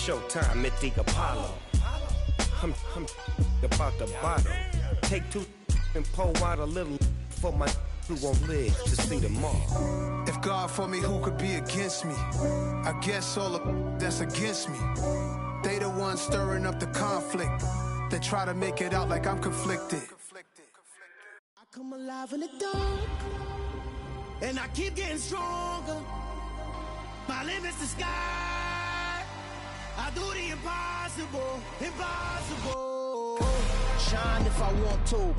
Showtime at the Apollo. I'm about the bottle. Take two and pour out a little for my who won't live to see tomorrow. If God for me, who could be against me? I guess all the that's against me. They the ones stirring up the conflict. They try to make it out like I'm conflicted. I come alive in the dark, and I keep getting stronger. My limit's the sky. I do the impossible, impossible. Shine if I want to.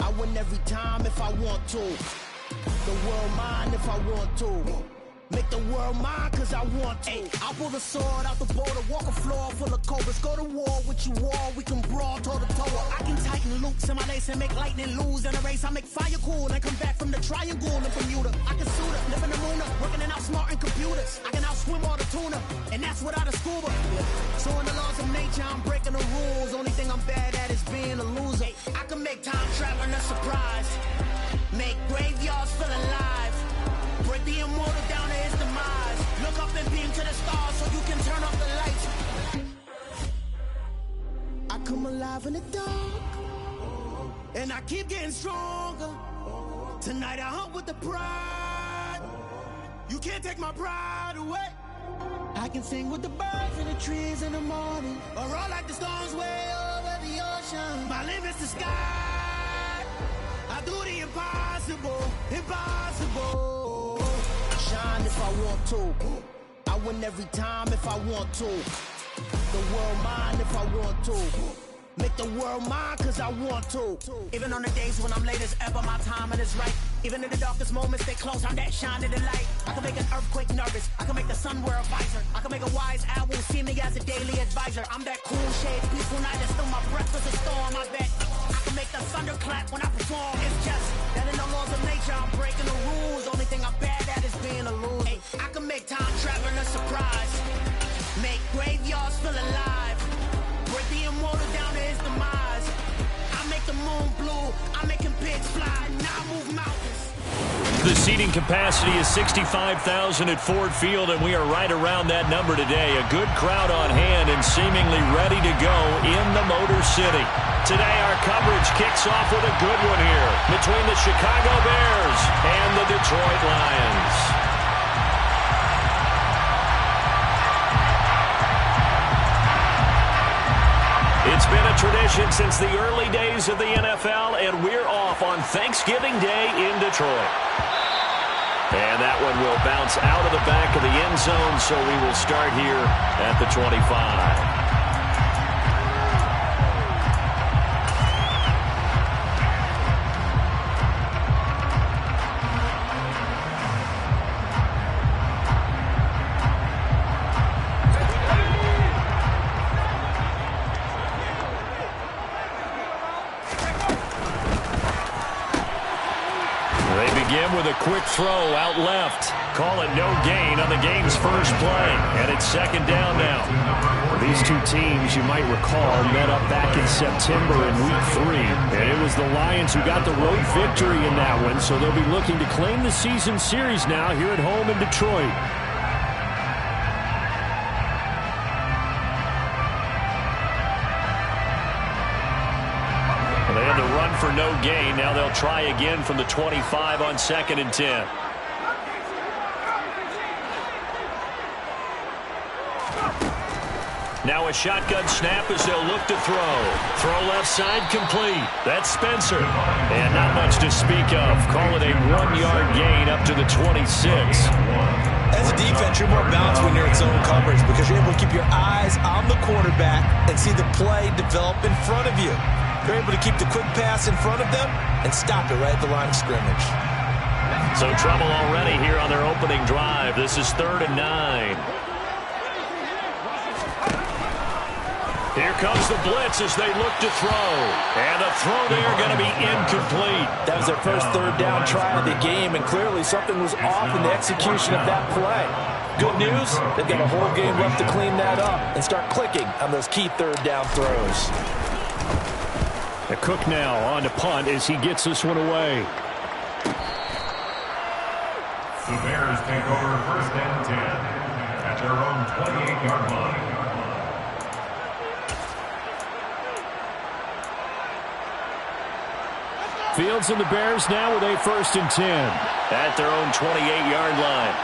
I win every time if I want to. The world mine if I want to. Make the world mine cause I want to. Ay, I'll pull the sword out the border, walk a floor full of cobras. Go to war with you all, we can brawl toe to toe. I can tighten loops in my lace and make lightning lose in a race. I make fire cool and come back from the triangle in Bermuda. I can suit up, live in the moon, working and outsmarting computers. I can outswim all the tuna, and that's without a scuba. So in the laws of nature, I'm breaking the rules. Only thing I'm bad at is being a loser. I can make time traveling a surprise, make graveyards feel alive. Break the immortal down to his demise. Look up and beam to the stars so you can turn off the lights. I come alive in the dark, and I keep getting stronger. Tonight I hunt with the pride. You can't take my pride away. I can sing with the birds and the trees in the morning, or roll like the storms way over the ocean. My limit's the sky. I do the impossible, impossible. Shine if I want to. I win every time if I want to. The world mine if I want to. Make the world mine cause I want to. Even on the days when I'm late as ever, my timing is right. Even in the darkest moments, stay close, I'm that shine in the light. I can make an earthquake nervous, I can make the sun wear a visor. I can make a wise owl see me as a daily advisor. I'm that cool shade, peaceful night, and still my breath is a storm, I bet. I can make the thunder clap when I perform. It's just that in the laws of nature, I'm breaking the rules. Only thing I'm bad at is being a loser. Ay, I can make time traveling a surprise, make graveyards feel alive. Break the immortal down to his demise. I make the moon blue, I'm making pigs fly, now I move mountains. The seating capacity is 65,000 at Ford Field, and we are right around that number today. A good crowd on hand and seemingly ready to go in the Motor City. Today our coverage kicks off with a good one here between the Chicago Bears and the Detroit Lions. It's been a tradition since the early days of the NFL, and we're off on Thanksgiving Day in Detroit. And that one will bounce out of the back of the end zone, so we will start here at the 25. With a quick throw out left. Call it no gain on the game's first play. And it's second down now. These two teams, you might recall, met up back in September in Week 3. And it was the Lions who got the road victory in that one. So they'll be looking to claim the season series now here at home in Detroit. They had to run for no gain. Now they'll try again from the 25 on 2nd and 10. Now a shotgun snap as they'll look to throw. Throw left side complete. That's Spencer. And not much to speak of. Call it a 1-yard gain up to the 26. As a defense, you're more balanced when you're in zone coverage because you're able to keep your eyes on the quarterback and see the play develop in front of you. You're able to keep the quick pass in front of them and stop it right at the line of scrimmage. So trouble already here on their opening drive. This is 3rd and 9. Here comes the blitz as they look to throw. And the throw there going to be incomplete. That was their first 3rd down try of the game, and clearly something was off in the execution of that play. Good news, they've got a whole game left to clean that up and start clicking on those key 3rd down throws. Cook now on to punt as he gets this one away. The Bears take over 1st and 10 at their own 28-yard line. Fields and the Bears now with a 1st and 10 at their own 28-yard line.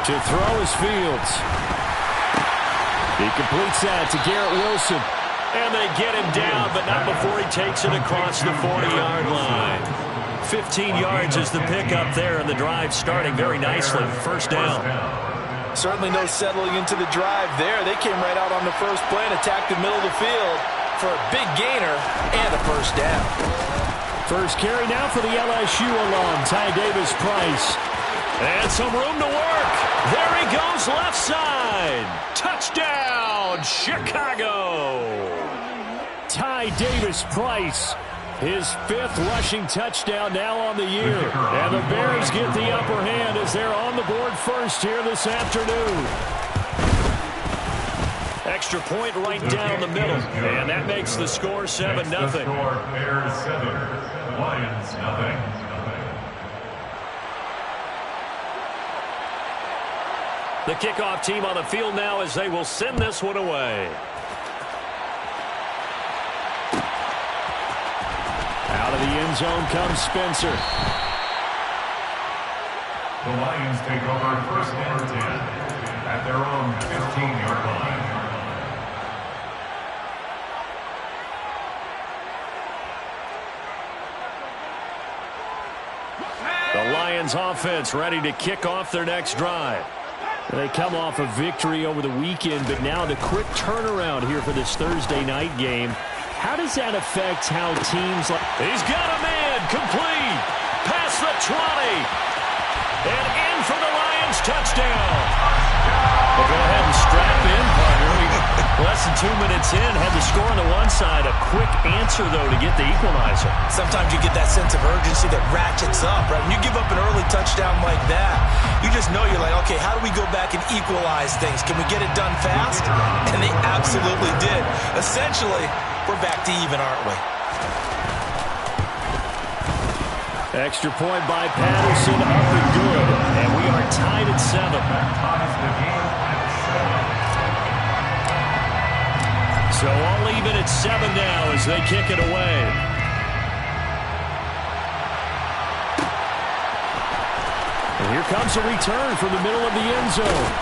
To throw is Fields. He completes that to Garrett Wilson. And they get him down, but not before he takes it across the 40-yard line. 15 yards is the pickup there, and the drive starting very nicely. 1st down. Certainly no settling into the drive there. They came right out on the first play and attacked the middle of the field for a big gainer and a 1st down. First carry now for the LSU alum, Ty Davis-Price. And some room to work. There he goes, left side. Touchdown, Chicago. Ty Davis-Price, his 5th rushing touchdown now on the year. And the Bears get the upper hand as they're on the board first here this afternoon. Extra point right down the middle. And that makes the score 7-0. Bears 7, Lions 0. The kickoff team on the field now as they will send this one away. Out of the end zone comes Spencer. The Lions take over 1st and 10 at their own 15-yard line. The Lions offense ready to kick off their next drive. They come off a victory over the weekend, but now the quick turnaround here for this Thursday night game. How does that affect how teams like... He's got a man, complete, past the 20, and in for the Lions touchdown. Well, go ahead and strap in, partner. Less than 2 minutes in, had the score on the one side. A quick answer, though, to get the equalizer. Sometimes you get that sense of urgency that ratchets up, right? When you give up an early touchdown like that, you just know you're like, okay, how do we go back and equalize things? Can we get it done fast? And they absolutely did. Essentially, we're back to even, aren't we? Extra point by Patterson, up and good. And we are tied at 7. So all even at 7 now as they kick it away. And here comes a return from the middle of the end zone.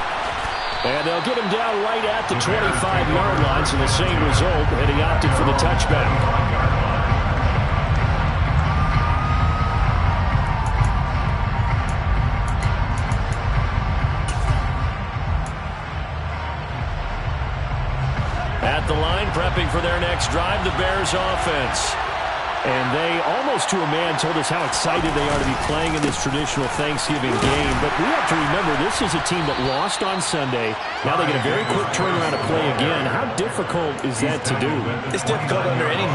And they'll get him down right at the 25-yard line, so the same result, and he opted for the touchback. At the line, prepping for their next drive, the Bears offense. And they, almost to a man, told us how excited they are to be playing in this traditional Thanksgiving game. But we have to remember, this is a team that lost on Sunday. Now they get a very quick turnaround to play again. How difficult is that to do? It's difficult under any...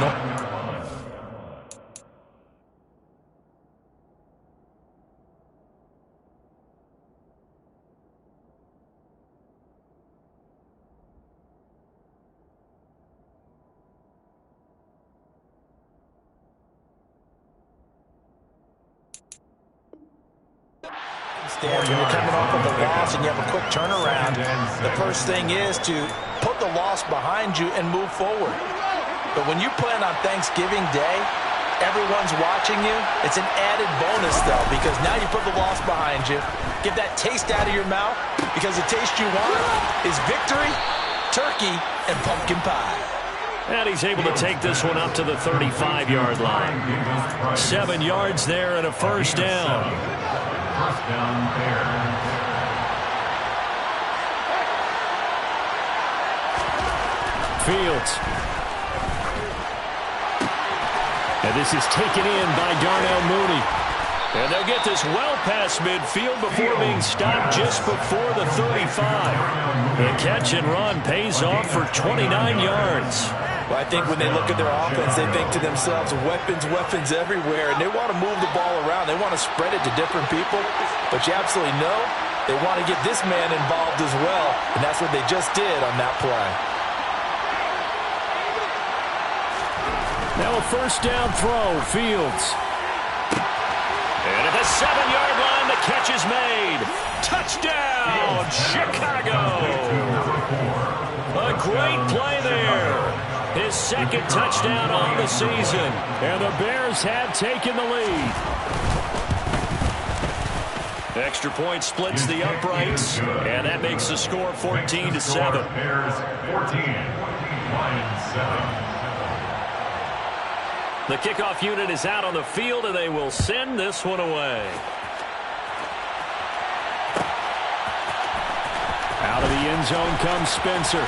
When you're coming off of a loss and you have a quick turnaround, the first thing is to put the loss behind you and move forward. But when you plan on Thanksgiving Day, everyone's watching you. It's an added bonus, though, because now you put the loss behind you. Get that taste out of your mouth, because the taste you want is victory, turkey, and pumpkin pie. And he's able to take this one up to the 35-yard line. 7 yards there and a 1st down. 1st down, Bears. Fields. And this is taken in by Darnell Mooney. And they'll get this well past midfield before being stopped just before the 35. The catch and run pays off for 29 yards. Well, I think when they look at their offense, they think to themselves, weapons, weapons everywhere, and they want to move the ball around. They want to spread it to different people, but you absolutely know they want to get this man involved as well, and that's what they just did on that play. Now a 1st down throw, Fields. And at the 7-yard line, the catch is made. Touchdown, Chicago! second touchdown on the season. And the Bears have taken the lead. Extra point splits the uprights, and that makes the score 14-7. Bears 14, Lions 7. The kickoff unit is out on the field, and they will send this one away. Out of the end zone comes Spencer.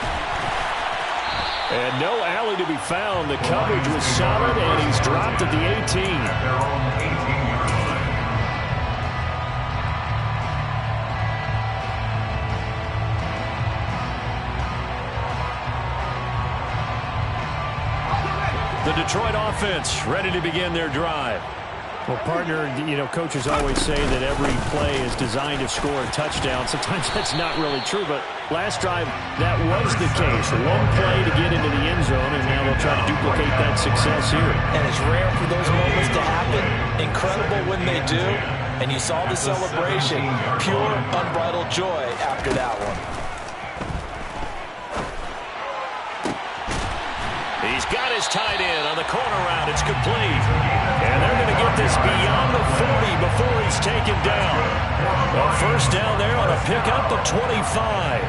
And no alley to be found. The coverage was solid, and he's dropped at the 18. At their own 18-yard line. The Detroit offense ready to begin their drive. Well, partner, coaches always say that every play is designed to score a touchdown. Sometimes that's not really true, but last drive, that was the case. One play to get into the end zone, and now they'll try to duplicate that success here. And it's rare for those moments to happen. Incredible when they do. And you saw the celebration. Pure, unbridled joy after that one. He's got his tight end on the corner route. It's complete. And they're going to get this beyond the 40 before he's taken down. A first down there on a pickup of 25.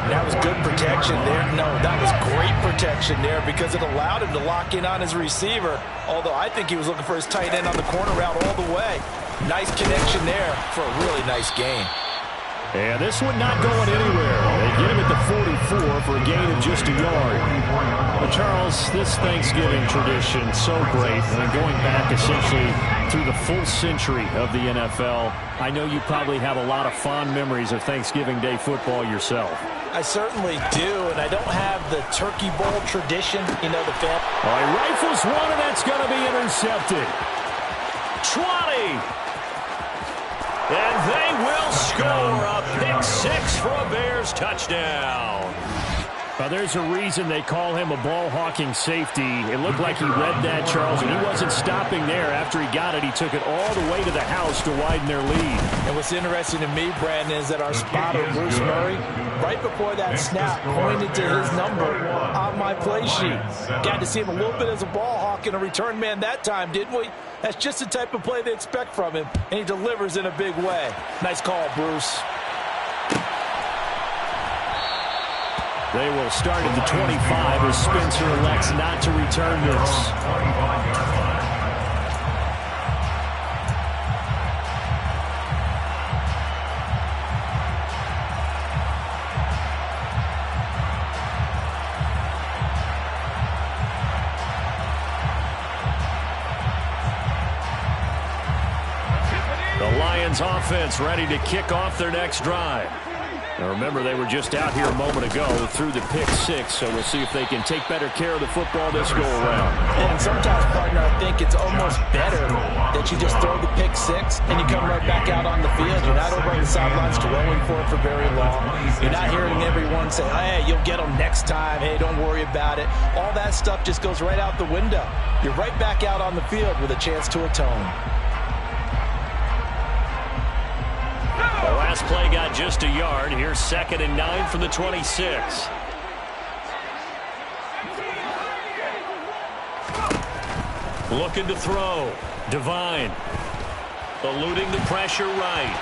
That was good protection there. No, that was great protection there because it allowed him to lock in on his receiver. Although I think he was looking for his tight end on the corner route all the way. Nice connection there for a really nice gain. And this one not going anywhere. They get him at the 44 for a gain of just a yard. Well, Charles, this Thanksgiving tradition, so great. And going back essentially through the full century of the NFL, I know you probably have a lot of fond memories of Thanksgiving Day football yourself. I certainly do, and I don't have the Turkey Bowl tradition. The family. All right, rifles one, and that's going to be intercepted. 20. And they will score a pick six for a Bears touchdown. Well, there's a reason they call him a ball-hawking safety. It looked like he read that, Charles, and he wasn't stopping there. After he got it, he took it all the way to the house to widen their lead. And what's interesting to me, Brandon, is that our spotter, Bruce Murray, right before that snap, pointed to his number on my play sheet. Got to see him a little bit as a ball hawk and a return man that time, didn't we? That's just the type of play they expect from him, and he delivers in a big way. Nice call, Bruce. They will start at the 25 as Spencer elects not to return this. The Lions offense ready to kick off their next drive. Now remember, they were just out here a moment ago through the pick six, so we'll see if they can take better care of the football this go-around. And sometimes, partner, I think it's almost better that you just throw the pick six and you come right back out on the field. You're not over on the sidelines throwing for it for very long. You're not hearing everyone say, hey, you'll get them next time. Hey, don't worry about it. All that stuff just goes right out the window. You're right back out on the field with a chance to atone. The last play got just a yard. Here's 2nd and 9 from the 26. Looking to throw. Devine. Eluding the pressure right.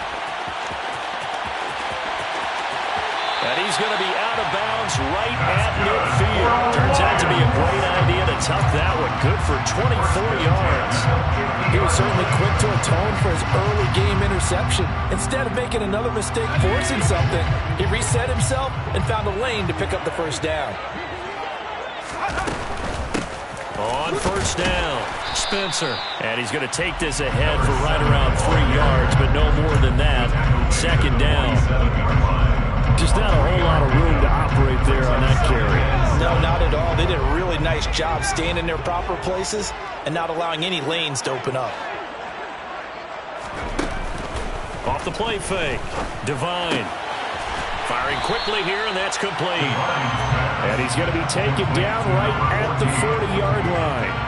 And he's going to be out of bounds right at midfield. Turns out to be a great idea to tuck that one. Good for 24 yards. He was certainly quick to atone for his early game interception. Instead of making another mistake forcing something, he reset himself and found a lane to pick up the first down. On first down, Spencer. And he's going to take this ahead for right around 3 yards, but no more than that. 2nd down. Just not a whole lot of room to operate there on that carry. No, not at all. They did a really nice job staying in their proper places and not allowing any lanes to open up. Off the play fake. Devine. Firing quickly here, and that's complete. And he's going to be taken down right at the 40-yard line.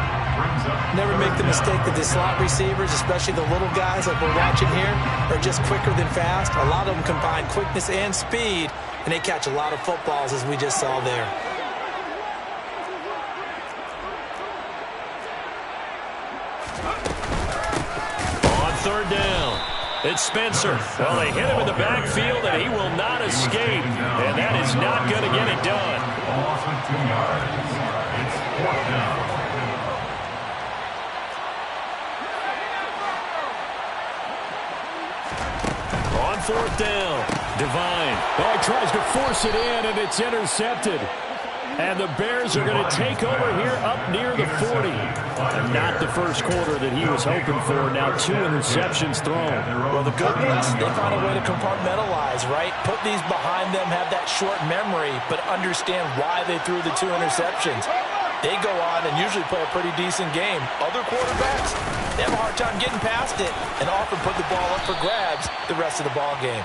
Never make the mistake that the slot receivers, especially the little guys like we're watching here, are just quicker than fast. A lot of them combine quickness and speed, and they catch a lot of footballs, as we just saw there. On third down, it's Spencer. Well, they hit him in the backfield, and he will not escape. And that is not going to get it done. Loss of 2 yards. It's 4th down. On 4th down, Devine. Oh, he tries to force it in, and it's intercepted. And the Bears are going to take over here up near the 40. And not the first quarter that he was hoping for. Now 2 interceptions thrown. Well, the good ones, they find a way to compartmentalize, right? Put these behind them, have that short memory, but understand why they threw the 2 interceptions. They go on and usually play a pretty decent game. Other quarterbacks, they have a hard time getting past it and often put the ball up for grabs the rest of the ball game.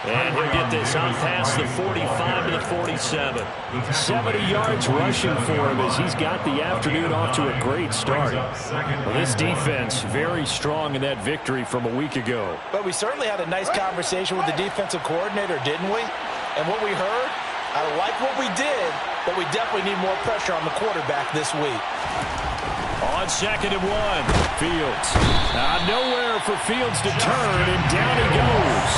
And he'll get this on past the 45 to the 47. 70 yards rushing for him as he's got the afternoon off to a great start. Well, this defense very strong in that victory from a week ago. But we certainly had a nice conversation with the defensive coordinator, didn't we? And what we heard, I like what we did, but we definitely need more pressure on the quarterback this week. On 2nd and 1, Fields. Nowhere for Fields to turn, and down he goes.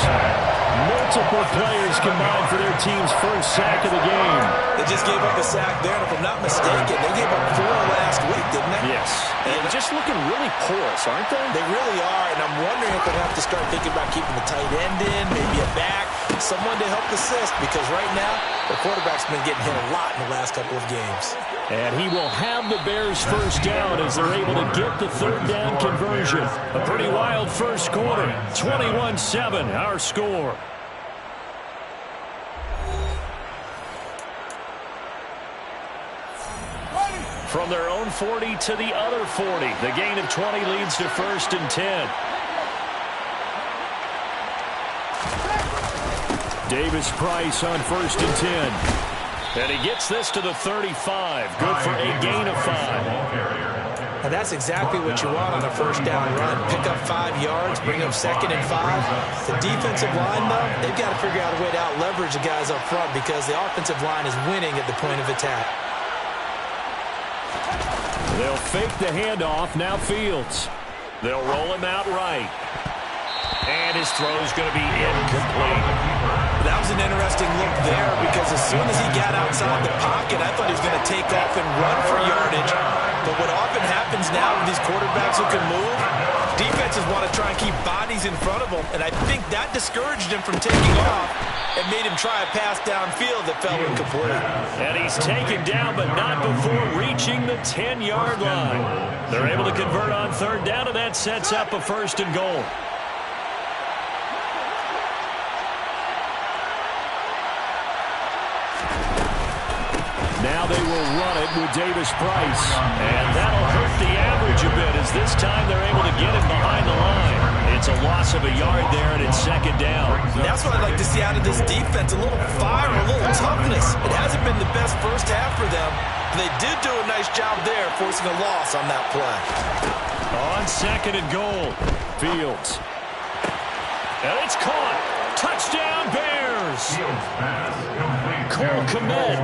Multiple players combined for their team's first sack of the game. They just gave up a sack there, and if I'm not mistaken, they gave up 4 last week, didn't they? yes. And just looking really porous, aren't they? They really are, and I'm wondering if they'll have to start thinking about keeping the tight end in, maybe a back, someone to help assist, because right now, the quarterback's been getting hit a lot in the last couple of games. And he will have the Bears first down as they're able to get the 3rd down conversion. A pretty wild first quarter. 21-7, our score. From their own 40 to the other 40. The gain of 20 leads to 1st and 10. Davis-Price on 1st and 10. And he gets this to the 35. Good for a gain of 5. And that's exactly what you want on a first down run. Pick up 5 yards, bring up 2nd and 5. The defensive line, though, they've got to figure out a way to out-leverage the guys up front because the offensive line is winning at the point of attack. They'll fake the handoff. Now Fields. They'll roll him out right. And his throw's going to be incomplete. That was an interesting look there because as soon as he got outside the pocket, I thought he was going to take off and run for yardage. But what often happens now with these quarterbacks who can move, defenses want to try and keep bodies in front of them, and I think that discouraged him from taking off and made him try a pass downfield that fell incomplete. And he's taken down, but not before reaching the 10-yard line. They're able to convert on 3rd down, and that sets up a 1st and goal. Now they will run it with Davis-Price. And that'll hurt the average a bit as this time they're able to get him behind the line. It's a loss of a yard there, and it's 2nd down. That's what I'd like to see out of this defense, a little fire, a little toughness. It hasn't been the best first half for them. They did do a nice job there, forcing a loss on that play. On 2nd and goal, Fields. and it's caught. Touchdown, Bears! Cole Kmet,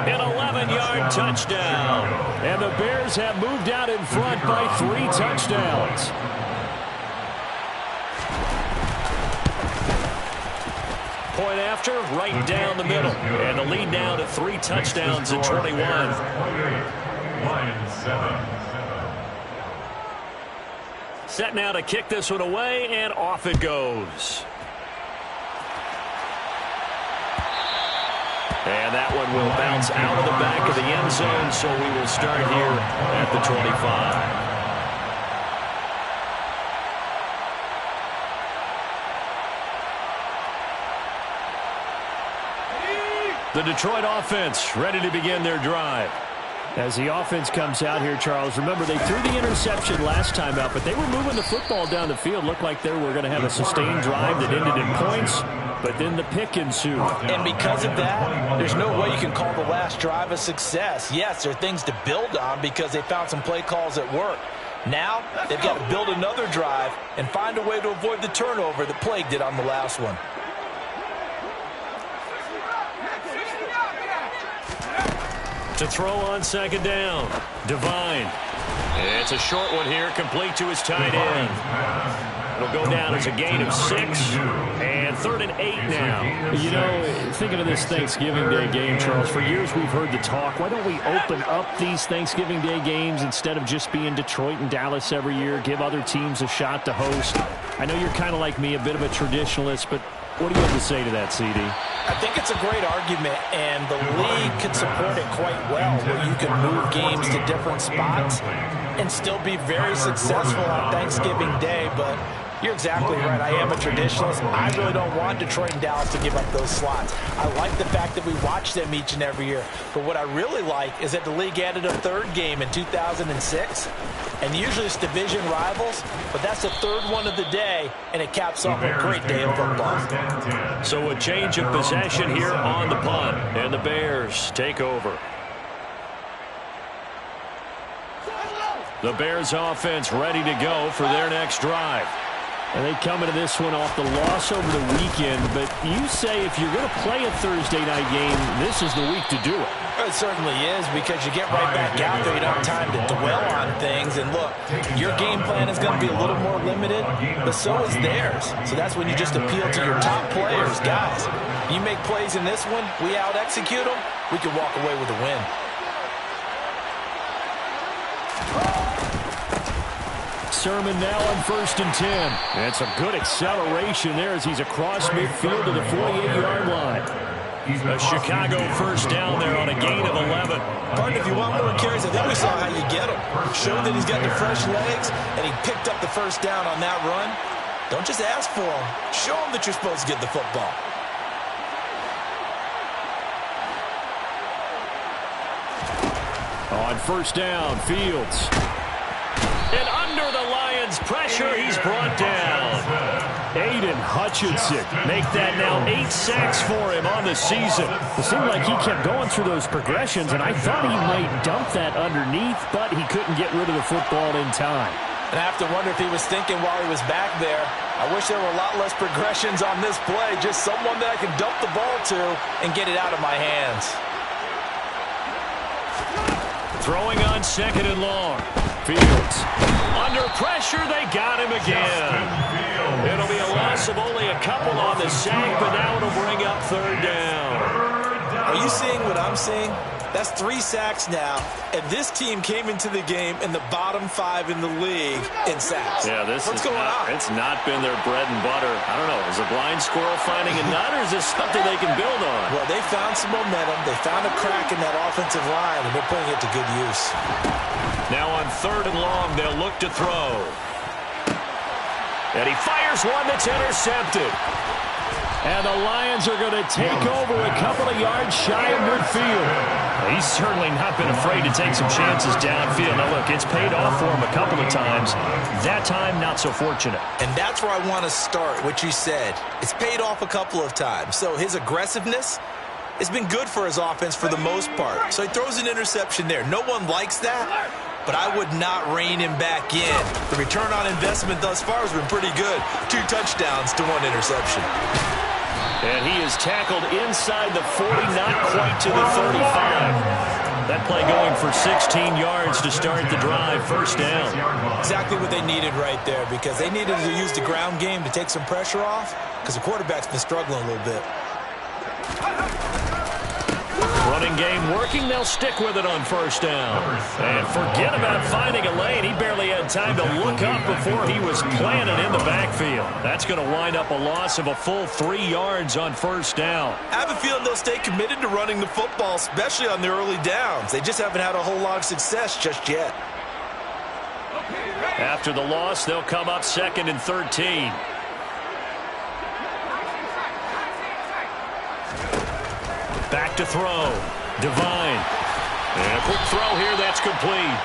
an 11-yard touchdown. And the Bears have moved out in front by 3 touchdowns. Point after, right down the middle. And the lead now to 3 touchdowns at 21. Lions 7. Set now to kick this one away, and off it goes. And that one will bounce out of the back of the end zone, so we will start here at the 25. The Detroit offense ready to begin their drive. As the offense comes out here, Charles, remember they threw the interception last time out, but they were moving the football down the field. Looked like they were going to have a sustained drive that ended in points, but then the pick ensued. And because of that, there's no way you can call the last drive a success. Yes, there are things to build on because they found some play calls that work. Now, they've got to build another drive and find a way to avoid the turnover that plagued it on the last one. To throw on 2nd down, Devine. It's a short one here, complete to his tight end. It'll go down as a gain of 6, and 3rd and 8 now. You know, thinking of this Thanksgiving Day game, Charles, for years we've heard the talk, why don't we open up these Thanksgiving Day games instead of just being Detroit and Dallas every year, give other teams a shot to host? I know you're kind of like me, a bit of a traditionalist, but what do you have to say to that, CD? I think it's a great argument, and the league could support it quite well, where you can move games to different spots and still be very successful on Thanksgiving Day, but you're exactly right. I am a traditionalist. I really don't want Detroit and Dallas to give up those slots. I like the fact that we watch them each and every year. But what I really like is that the league added a 3rd game in 2006. And usually it's division rivals, but that's the 3rd one of the day, and it caps off a great day of football. So a change of possession here on the punt, and the Bears take over. The Bears offense ready to go for their next drive. And they come into this one off the loss over the weekend, but you say if you're going to play a Thursday night game, this is the week to do it. It certainly is, because you get right back out there. You don't have time to dwell on things. And look, your game plan is going to be a little more limited, but so is theirs. So that's when you just appeal to your top players. Guys, you make plays in this one, we out-execute them, we can walk away with a win. Sermon now on 1st and 10. And some good acceleration there as he's across midfield to the 48-yard line. A Chicago first down there on a gain of 11. Pardon, if you want more carries, I think we saw how you get him. Showed that he's got the fresh legs, and he picked up the first down on that run. Don't just ask for him. Show him that you're supposed to get the football. On 1st down, Fields. And under the Lions' pressure, he's brought down. Aiden Hutchinson make that now 8 sacks for him on the season. It seemed like he kept going through those progressions, and I thought he might dump that underneath, but he couldn't get rid of the football in time. And I have to wonder if he was thinking while he was back there, I wish there were a lot less progressions on this play, just someone that I could dump the ball to and get it out of my hands. Throwing on 2nd and long. Fields. Under pressure, they got him again. It'll be a loss of only a couple on the sack, but now it'll bring up 3rd down. Are you seeing what I'm seeing? That's 3 sacks now, and this team came into the game in the bottom 5 in the league in sacks. Yeah, What's going on? It's not been their bread and butter. I don't know. Is a blind squirrel finding a nut, or is this something they can build on? Well, they found some momentum. They found a crack in that offensive line, and they're putting it to good use. Now on 3rd and long, they'll look to throw. And he fires one that's intercepted. And the Lions are going to take over a couple of yards shy of midfield. He's certainly not been afraid to take some chances downfield. Now, look, it's paid off for him a couple of times. That time, not so fortunate. And that's where I want to start, what you said. It's paid off a couple of times. So his aggressiveness has been good for his offense for the most part. So he throws an interception there. No one likes that, but I would not rein him back in. The return on investment thus far has been pretty good. 2 touchdowns to 1 interception. And he is tackled inside the 40, not quite to the 35. That play going for 16 yards to start the drive, 1st down. Exactly what they needed right there, because they needed to use the ground game to take some pressure off, because the quarterback's been struggling a little bit. Running game working, they'll stick with it on 1st down. And forget about finding a lane. He barely had time to look up before he was planted in the backfield. That's going to wind up a loss of a full 3 yards on 1st down. I have a feeling they'll stay committed to running the football, especially on the early downs. They just haven't had a whole lot of success just yet. After the loss, they'll come up 2nd and 13. Back to throw. Devine. And a quick throw here, that's complete.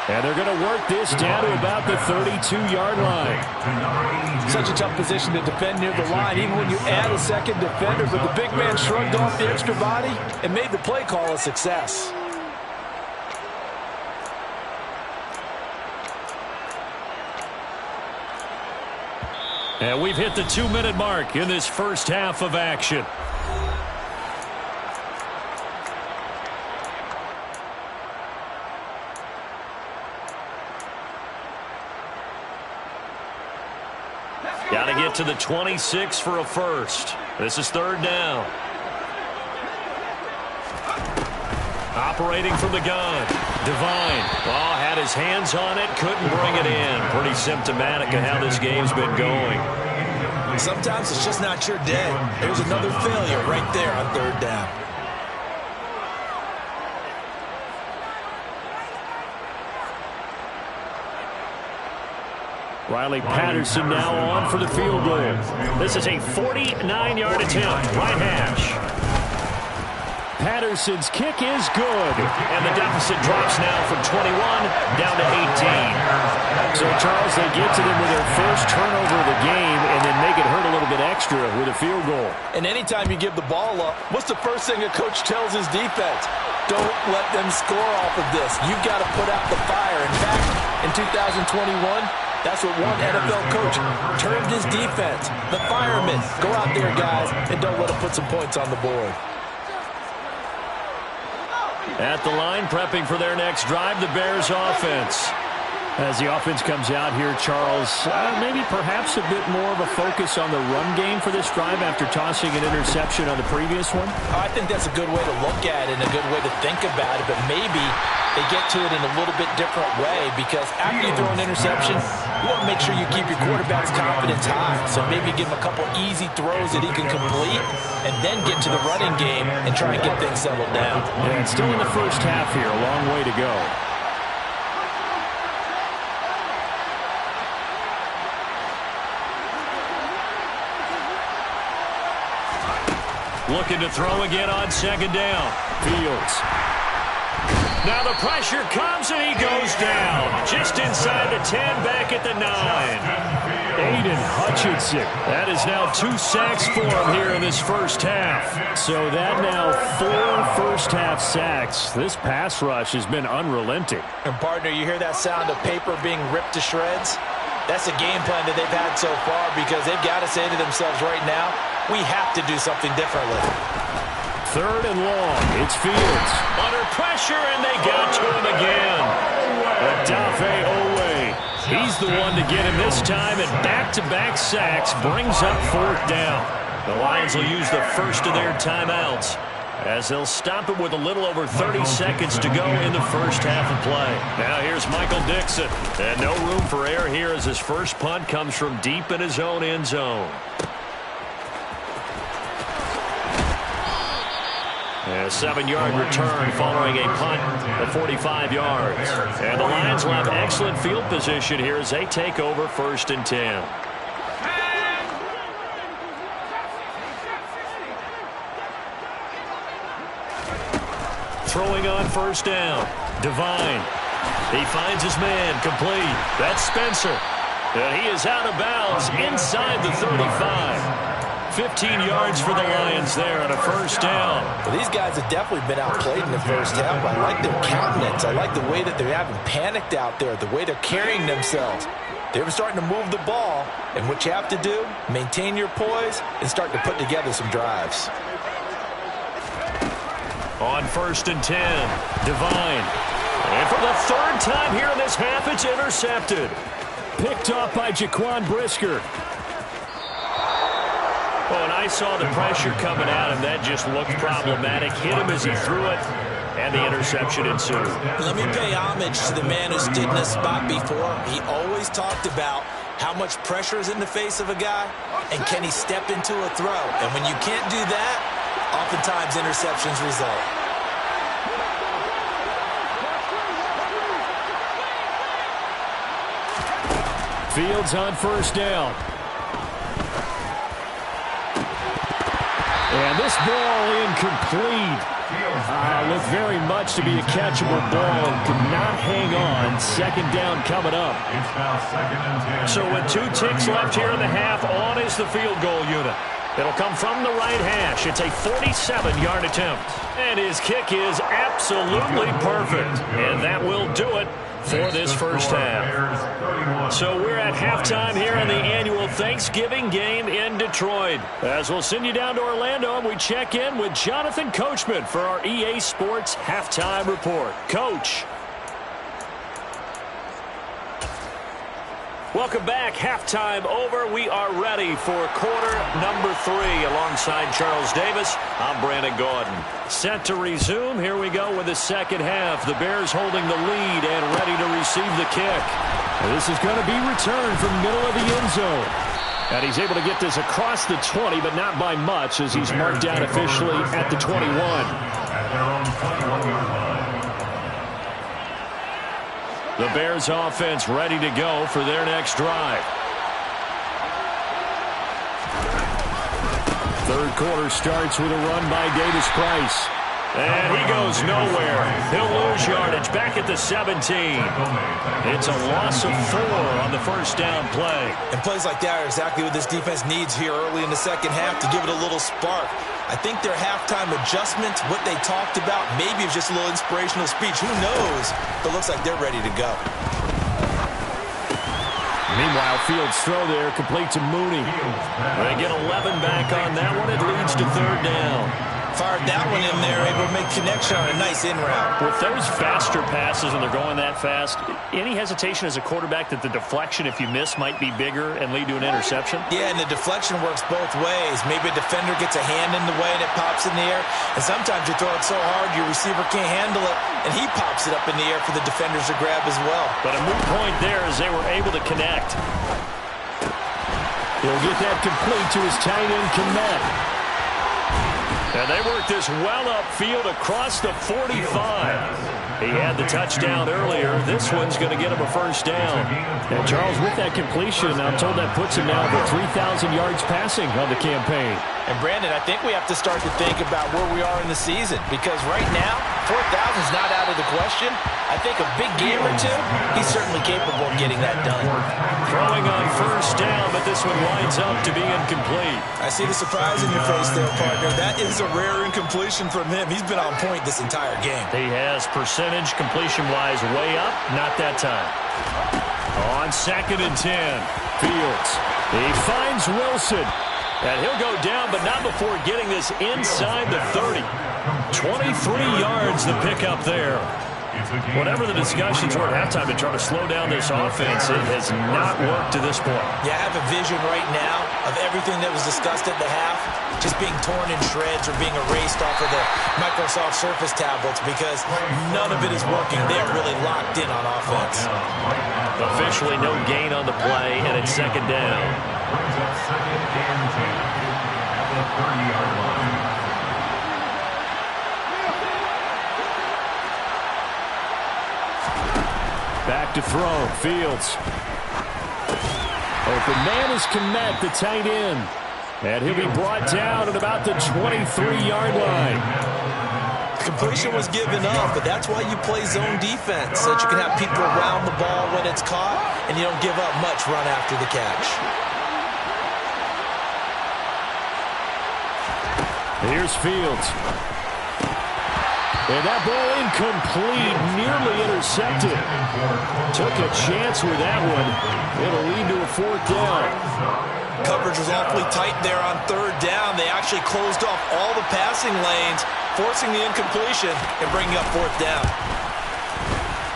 And they're going to work this down to about the 32-yard line. Such a tough position to defend near the line, even when you add a 2nd defender. But the big man shrugged off the extra body and made the play call a success. And we've hit the 2-minute mark in this first half of action. Got to get to the 26 for a first. This is third down. Operating from the gun. Devine. Oh, had his hands on it. Couldn't bring it in. Pretty symptomatic of how this game's been going. Sometimes it's just not your day. There's another failure right there on third down. Riley Patterson now on for the field goal. This is a 49-yard attempt. Right hash. Patterson's kick is good. And the deficit drops now from 21 down to 18. So, Charles, they get to them with their first turnover of the game and then make it hurt a little bit extra with a field goal. And anytime you give the ball up, what's the first thing a coach tells his defense? Don't let them score off of this. You've got to put out the fire. In fact, in 2021, that's what one NFL coach termed his defense. The firemen. Go out there, guys, and don't let them put some points on the board. At the line, prepping for their next drive, the Bears offense. As the offense comes out here, Charles, maybe perhaps a bit more of a focus on the run game for this drive after tossing an interception on the previous one? I think that's a good way to look at it and a good way to think about it, but maybe they get to it in a little bit different way because after you throw an interception, you want to make sure you keep your quarterback's confidence high. So maybe give him a couple easy throws that he can complete and then get to the running game and try and get things settled down. Yeah, it's still in the first half here, a long way to go. Looking to throw again on second down. Fields. Now the pressure comes and he goes down. Just inside the 10, back at the 9. Aiden Hutchinson. That is now 2 sacks for him here in this first half. So that now 4 first-half sacks. This pass rush has been unrelenting. And, partner, you hear that sound of paper being ripped to shreds? That's a game plan that they've had so far because they've got to say to themselves right now, we have to do something differently. Third and long. It's Fields. Under pressure, and they got to him again. Odafe Oweh. He's the one to get him this time, and back-to-back sacks brings up fourth down. The Lions will use the first of their timeouts as they'll stop it with a little over 30 seconds to go in the first half of play. Now here's Michael Dixon. And no room for error here as his first punt comes from deep in his own end zone. A 7-yard return following a punt of 45 yards. And the Lions will have excellent field position here as they take over first and 10. Throwing on first down. Devine. He finds his man complete. That's Spencer. And he is out of bounds inside the 35. 15 yards for the Lions there on a first down. Well, these guys have definitely been outplayed in the first half. I like their countenance. I like the way that they haven't panicked out there, the way they're carrying themselves. They're starting to move the ball, and what you have to do, maintain your poise and start to put together some drives. On first and 10, Devine. And for the third time here in this half, it's intercepted. Picked off by Jaquan Brisker. Oh, and I saw the pressure coming at him. That just looked problematic. Hit him as he threw it, and the interception ensued. Let me pay homage to the man who stood in this spot before. He always talked about how much pressure is in the face of a guy, and can he step into a throw. And when you can't do that, oftentimes interceptions result. Fields on first down. And this ball incomplete. Looked very much to be a catchable ball. Could not hang on. Second down coming up. So with 2 ticks left here in the half, on is the field goal unit. It'll come from the right hash. It's a 47-yard attempt. And his kick is absolutely perfect. And that will do it for this first half. So we're at halftime here in the annual Thanksgiving game in Detroit. As we'll send you down to Orlando, and we check in with Jonathan Coachman for our EA Sports Halftime Report. Coach. Welcome back. Halftime over. We are ready for quarter number 3. Alongside Charles Davis, I'm Brandon Gaudin. Set to resume. Here we go with the second half. The Bears holding the lead and ready to receive the kick. This is going to be returned from middle of the end zone. And he's able to get this across the 20, but not by much, as he's marked down officially at the 21. At their own 21-yard line. The Bears offense ready to go for their next drive. Third quarter starts with a run by Davis Price. And he goes nowhere. He'll lose yardage back at the 17. It's a loss of 4 on the first down play. And plays like that are exactly what this defense needs here early in the second half to give it a little spark. I think their halftime adjustments, what they talked about, maybe it's just a little inspirational speech. Who knows? But it looks like they're ready to go. Meanwhile, Fields' throw there complete to Mooney. They get 11 back on that one. It leads to third down. Fired that one in there, able to make connection on a nice in route. With those faster passes and they're going that fast, any hesitation as a quarterback that the deflection, if you miss, might be bigger and lead to an interception? Yeah, and the deflection works both ways. Maybe a defender gets a hand in the way and it pops in the air. And sometimes you throw it so hard your receiver can't handle it, and he pops it up in the air for the defenders to grab as well. But a moot point there as they were able to connect. He'll get that complete to his tight end, Kmet. And they work this well upfield across the 45. He had the touchdown earlier. This one's going to get him a first down. And Charles, with that completion, I'm told that puts him now over 3,000 yards passing on the campaign. And Brandon, I think we have to start to think about where we are in the season, because right now, 4,000 is not out of the question. I think a big game or two, he's certainly capable of getting that done. Throwing on first down, but this one winds up to be incomplete. I see the surprise in your face there, partner. That is a rare incompletion from him. He's been on point this entire game. He has percentage completion-wise way up, not that time. On 2nd and 10, Fields. He finds Wilson. And he'll go down, but not before getting this inside the 30. 23 yards the pickup there. Whatever the discussions were at halftime to try to slow down this offense, it has not worked to this point. Yeah, I have a vision right now of everything that was discussed at the half just being torn in shreds or being erased off of the Microsoft Surface tablets, because none of it is working. They're really locked in on offense. Officially no gain on the play, and it's second down. Brings up 2nd and 10 at the 30-yard line. Back to throw. Fields. Open man is Kmet, the tight end. And he'll be brought down at about the 23-yard line. Completion was given up, but that's why you play zone defense, so that you can have people around the ball when it's caught, and you don't give up much run after the catch. Here's Fields. And that ball incomplete, nearly intercepted. Took a chance with that one. It'll lead to a 4th down. Coverage was awfully tight there on 3rd down. They actually closed off all the passing lanes, forcing the incompletion and bringing up 4th down.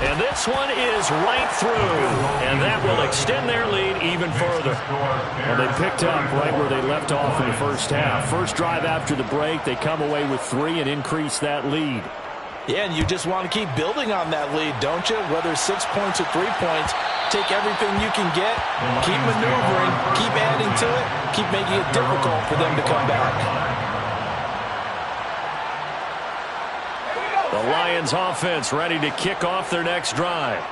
And this one is right through, and that will extend their lead even further. Well, they picked up right where they left off in the first half. First drive after the break, they come away with 3 and increase that lead. Yeah, and you just want to keep building on that lead, don't you? Whether it's 6 points or 3 points, take everything you can get, keep maneuvering, keep adding to it, keep making it difficult for them to come back. The Lions offense ready to kick off their next drive.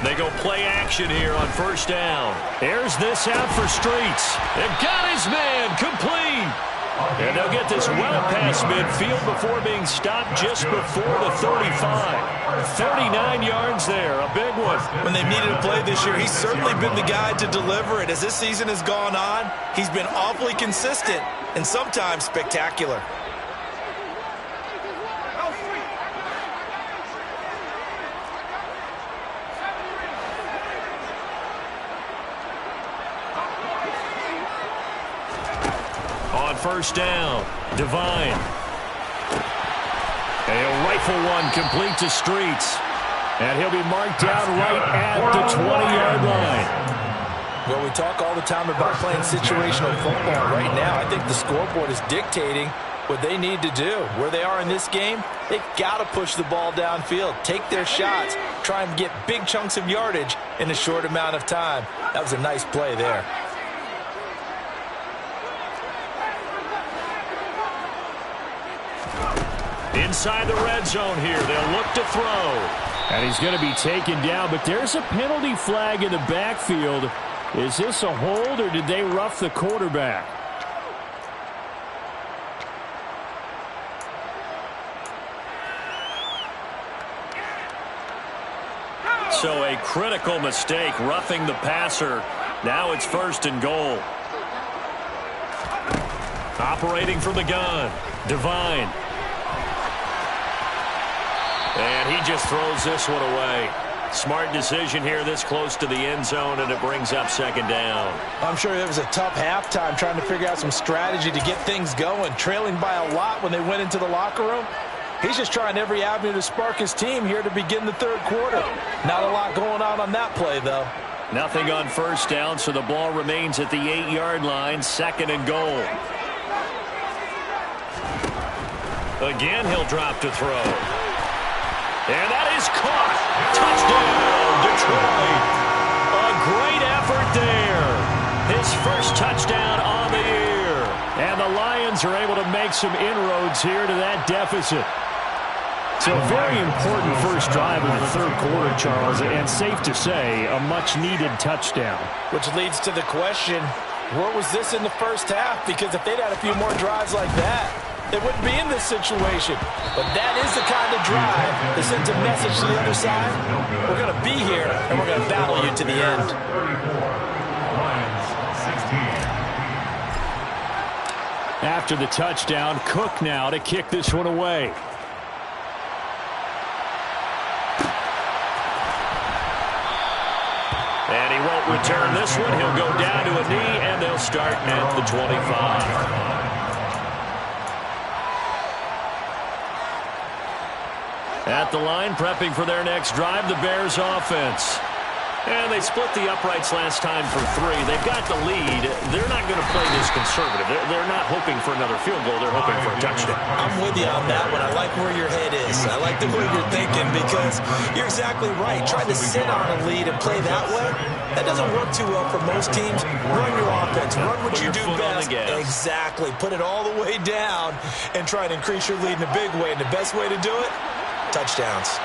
They go play action here on first down. Airs this out for Streets. They've got his man complete. And they'll get this well past midfield before being stopped just before the 35. 39 yards there, a big one. When they've needed a play this year, he's certainly been the guy to deliver it. As this season has gone on, he's been awfully consistent and sometimes spectacular. first down. Devine. He'll rifle one complete to Streets. And he'll be marked down right at the 20-yard line. Well, we talk all the time about playing situational football. Right now, I think the scoreboard is dictating what they need to do. Where they are in this game, they've got to push the ball downfield, take their shots, try and get big chunks of yardage in a short amount of time. That was a nice play there. Inside the red zone here, they'll look to throw. And he's going to be taken down, but there's a penalty flag in the backfield. Is this a hold, or did they rough the quarterback? So a critical mistake, roughing the passer. Now it's 1st and goal. Operating from the gun, Devine. And he just throws this one away. Smart decision here this close to the end zone, and it brings up 2nd down. I'm sure it was a tough halftime trying to figure out some strategy to get things going, trailing by a lot when they went into the locker room. He's just trying every avenue to spark his team here to begin the 3rd quarter. Not a lot going on that play, though. Nothing on 1st down, so the ball remains at the 8-yard line, 2nd and goal. Again, he'll drop to throw. And that is caught. Touchdown, Detroit. A great effort there. His first touchdown on the year. And the Lions are able to make some inroads here to that deficit. So a very important first drive of the 3rd quarter, Charles, and safe to say, a much-needed touchdown. Which leads to the question, where was this in the first half? Because if they'd had a few more drives like that, they wouldn't be in this situation. But that is the kind of drive that sends a message to the other side. We're going to be here, and we're going to battle you to the end. After the touchdown, Cook now to kick this one away. And he won't return this one. He'll go down to a knee, and they'll start at the 25. At the line, prepping for their next drive, the Bears offense. And they split the uprights last time for 3. They've got the lead. They're not going to play this conservative. They're not hoping for another field goal. They're hoping for a touchdown. I'm with you on that one. I like where your head is. I like the way you're thinking because you're exactly right. Trying to sit on a lead and play that way, that doesn't work too well for most teams. Run your offense. Run what you do best. Exactly. Put it all the way down and try to increase your lead in a big way. And the best way to do it, touchdowns.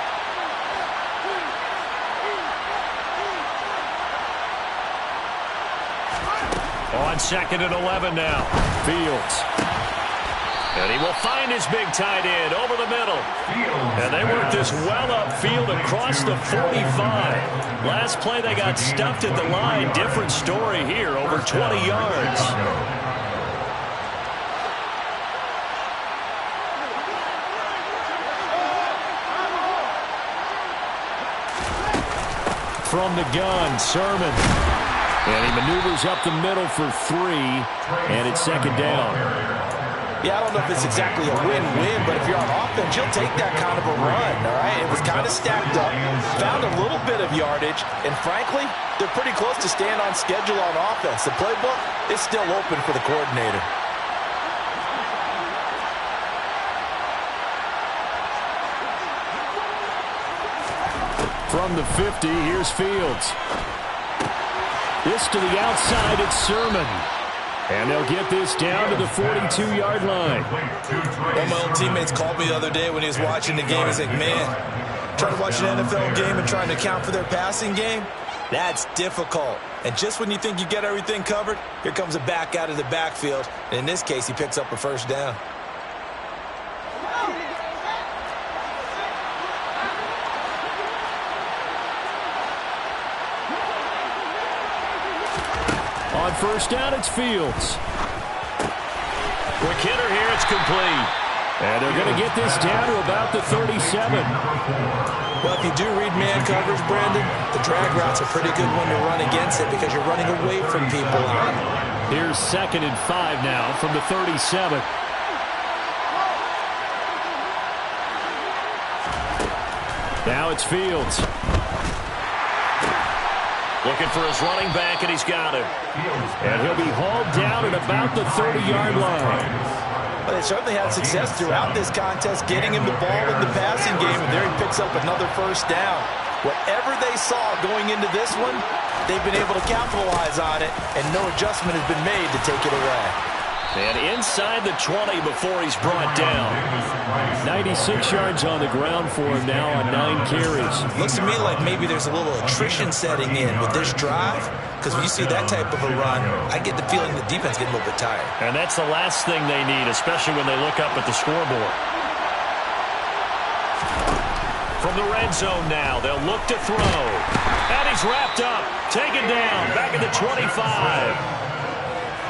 On 2nd and 11 now. Fields. And he will find his big tight end over the middle. And they work this well upfield across the 45. Last play they got stuffed at the line. Different story here, over 20 yards. From the gun, Sermon. And he maneuvers up the middle for 3, and it's 2nd down. Yeah, I don't know if it's exactly a win-win, but if you're on offense, you'll take that kind of a run, all right? It was kind of stacked up, found a little bit of yardage, and frankly, they're pretty close to staying on schedule on offense. The playbook is still open for the coordinator. From the 50, here's Fields. This to the outside, it's Sermon. And they'll get this down to the 42-yard line. One of my old teammates called me the other day when he was watching the game. He's like, man, trying to watch an NFL game and trying to account for their passing game, that's difficult. And just when you think you get everything covered, here comes a back out of the backfield. And in this case, he picks up a first down. On 1st down, it's Fields. Quick hitter here, it's complete. And they're going to get this down to about the 37. Well, if you do read man coverage, Brandon, the drag route's a pretty good one to run against it because you're running away from people. Here's 2nd and 5 now from the 37. Now it's Fields. Looking for his running back, and he's got him. And he'll be hauled down at about the 30-yard line. Well, they certainly had success throughout this contest, getting him the ball in the passing game, and there he picks up another first down. Whatever they saw going into this one, they've been able to capitalize on it, and no adjustment has been made to take it away. And inside the 20 before he's brought down. 96 yards on the ground for him now on 9 carries. Looks to me like maybe there's a little attrition setting in with this drive, because when you see that type of a run, I get the feeling the defense getting a little bit tired. And that's the last thing they need, especially when they look up at the scoreboard. From the red zone now, they'll look to throw. And he's wrapped up, taken down, back at the 25.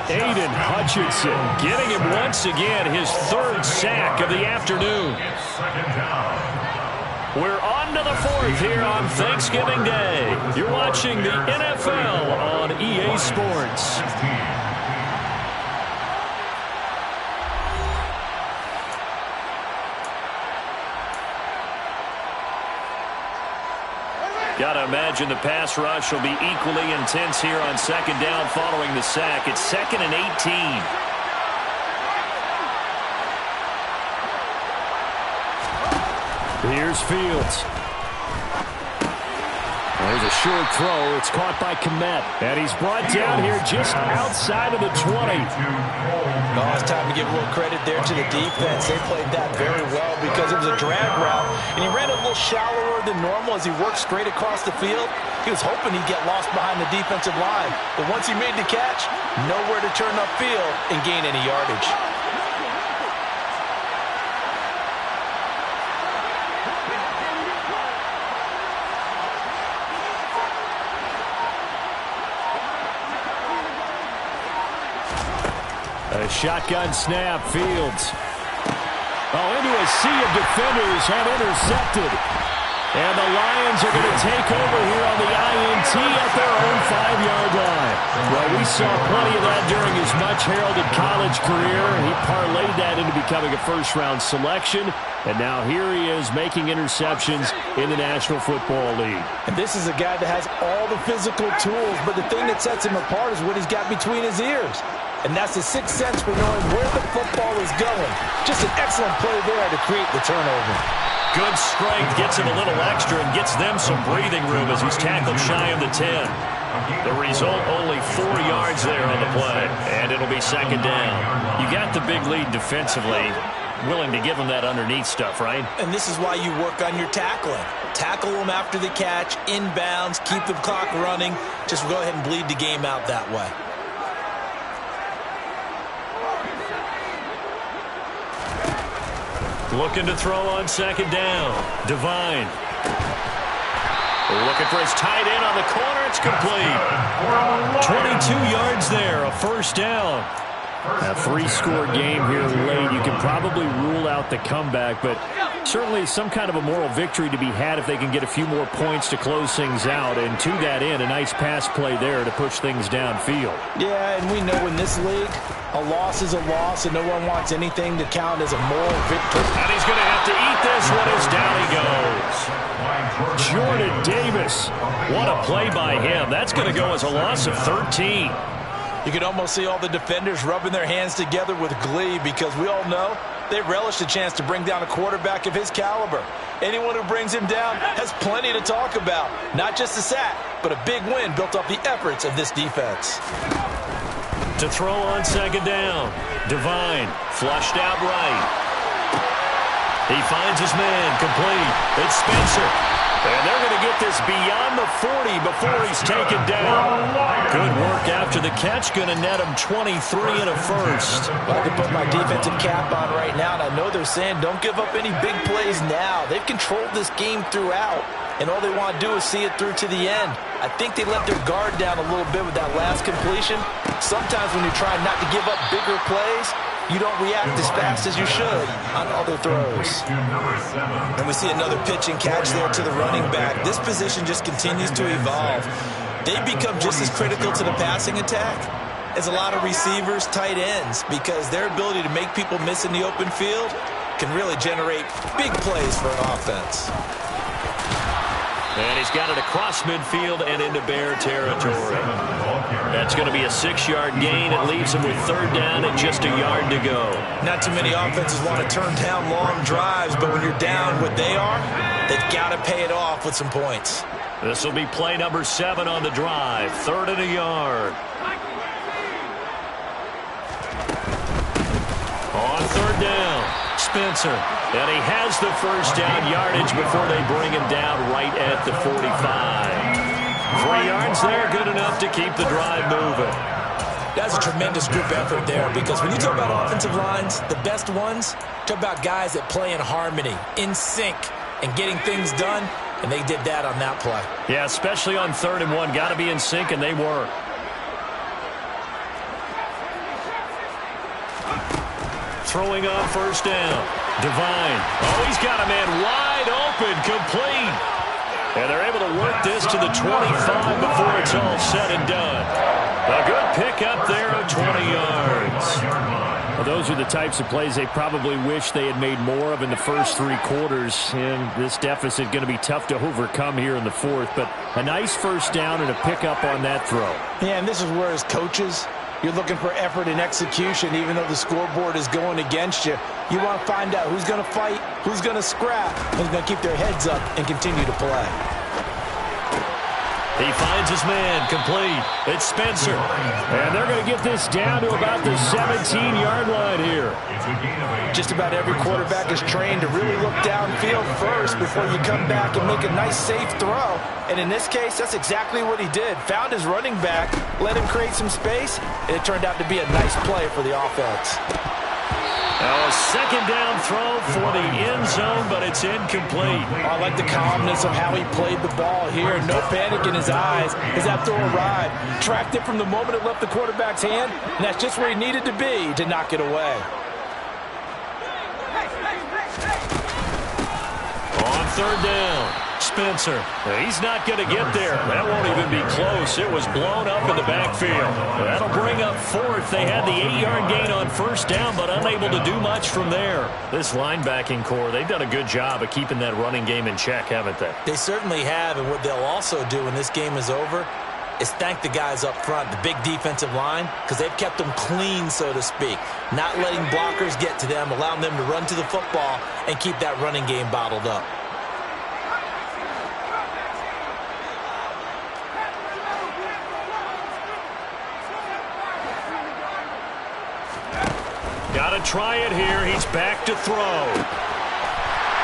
Aiden Hutchinson getting him once again his 3rd sack of the afternoon. We're on to the 4th here on Thanksgiving Day. You're watching the NFL on EA Sports. Got to imagine the pass rush will be equally intense here on 2nd down following the sack. It's 2nd and 18. Here's Fields. There's a short throw. It's caught by Kmet. And he's brought down here just outside of the 20. Oh, it's time to give a little credit there to the defense. They played that very well because it was a drag route, and he ran a little shallower than normal as he worked straight across the field. He was hoping he'd get lost behind the defensive line, but once he made the catch, nowhere to turn upfield and gain any yardage. A shotgun snap, Fields. Oh, into a sea of defenders and intercepted. And the Lions are going to take over here on the INT at their own 5-yard line. Well, we saw plenty of that during his much-heralded college career. He parlayed that into becoming a first-round selection. And now here he is making interceptions in the National Football League. And this is a guy that has all the physical tools, but the thing that sets him apart is what he's got between his ears. And that's the sixth sense for knowing where the football is going. Just an excellent play there to create the turnover. Good strength gets him a little extra and gets them some breathing room as he's tackled shy of the 10. The result, only 4 yards there on the play. And it'll be 2nd down. You got the big lead defensively. Willing to give them that underneath stuff, right? And this is why you work on your tackling. Tackle them after the catch, inbounds, keep the clock running. Just go ahead and bleed the game out that way. Looking to throw on 2nd down. Devine. Looking for his tight end on the corner. It's complete. 22 yards there, a 1st down. A 3-score game here late. You can probably rule out the comeback, but certainly some kind of a moral victory to be had if they can get a few more points to close things out. And to that end, a nice pass play there to push things downfield. Yeah, and we know in this league, a loss is a loss, and no one wants anything to count as a moral victory. And he's going to have to eat this one as down he goes. Jordan Davis. What a play by him. That's going to go as a loss of 13. You can almost see all the defenders rubbing their hands together with glee because we all know they relish the chance to bring down a quarterback of his caliber. Anyone who brings him down has plenty to talk about. Not just a sack, but a big win built off the efforts of this defense. To throw on 2nd down. Devine flushed out right. He finds his man complete. It's Spencer. And they're going to get this beyond the 40 before he's taken down. Good work after the catch. Going to net him 23 and a 1st. I can put my defensive cap on right now, and I know they're saying don't give up any big plays now. They've controlled this game throughout, and all they want to do is see it through to the end. I think they let their guard down a little bit with that last completion. Sometimes when you're trying not to give up bigger plays, you don't react as fast as you should on other throws. And we see another pitch and catch there to the running back. This position just continues to evolve. They become just as critical to the passing attack is a lot of receivers, tight ends, because their ability to make people miss in the open field can really generate big plays for an offense. And he's got it across midfield and into Bear territory. That's going to be a 6-yard gain. It leaves him with 3rd down and just a yard to go. Not too many offenses want to turn down long drives, but when you're down what they are, they've got to pay it off with some points. This will be play number 7 on the drive. 3rd and a yard. On 3rd down, Spencer. And he has the 1st down yardage before they bring him down right at the 45. 3 yards there, good enough to keep the drive moving. That's a tremendous group effort there, because when you talk about offensive lines, the best ones, talk about guys that play in harmony, in sync, and getting things done, and they did that on that play. Yeah, especially on 3rd and 1. Got to be in sync, and they were. Throwing on 1st down. Devine. Oh, he's got a man wide open, complete. And they're able to work this to the 25 before it's all said and done. A good pickup there of 20 yards. Well, those are the types of plays they probably wish they had made more of in the first 3 quarters. And this deficit going to be tough to overcome here in the 4th. But a nice 1st down and a pickup on that throw. Yeah, and this is where as coaches, you're looking for effort and execution, even though the scoreboard is going against you. You want to find out who's going to fight, who's going to scrap, who's going to keep their heads up and continue to play. He finds his man, complete. It's Spencer. And they're going to get this down to about the 17-yard line here. Just about every quarterback is trained to really look downfield first before you come back and make a nice, safe throw. And in this case, that's exactly what he did. Found his running back, let him create some space, and it turned out to be a nice play for the offense. Now a 2nd down throw for the end zone, but it's incomplete. I like the calmness of how he played the ball here. No panic in his eyes as that throw arrived. Tracked it from the moment it left the quarterback's hand, and that's just where he needed to be to knock it away. On 3rd down, Spencer. He's not going to get there. That won't even be close. It was blown up in the backfield. That'll bring up 4th. They had the 8-yard gain on 1st down, but unable to do much from there. This linebacking core, they've done a good job of keeping that running game in check, haven't they? They certainly have, and what they'll also do when this game is over is thank the guys up front, the big defensive line, because they've kept them clean, so to speak. Not letting blockers get to them, allowing them to run to the football and keep that running game bottled up. Got to try it here. He's back to throw.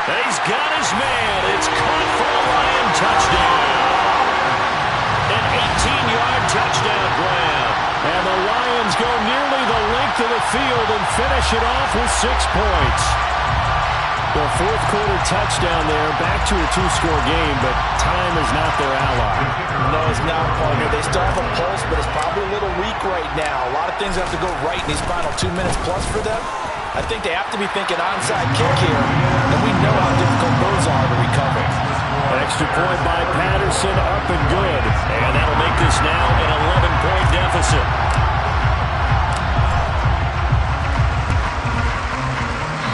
He's got his man. It's caught for a Lion touchdown. An 18-yard touchdown grab. And the Lions go nearly the length of the field and finish it off with 6 points. Well, 4th quarter touchdown there. Back to a 2-score game, but time is not their ally. No, it's not, partner. They still have a pulse, but it's probably a little weak right now. A lot of things have to go right in these final 2 minutes plus for them. I think they have to be thinking onside kick here, and we know how difficult those are to recover. Extra point by Patterson, up and good. And that'll make this now an 11-point deficit.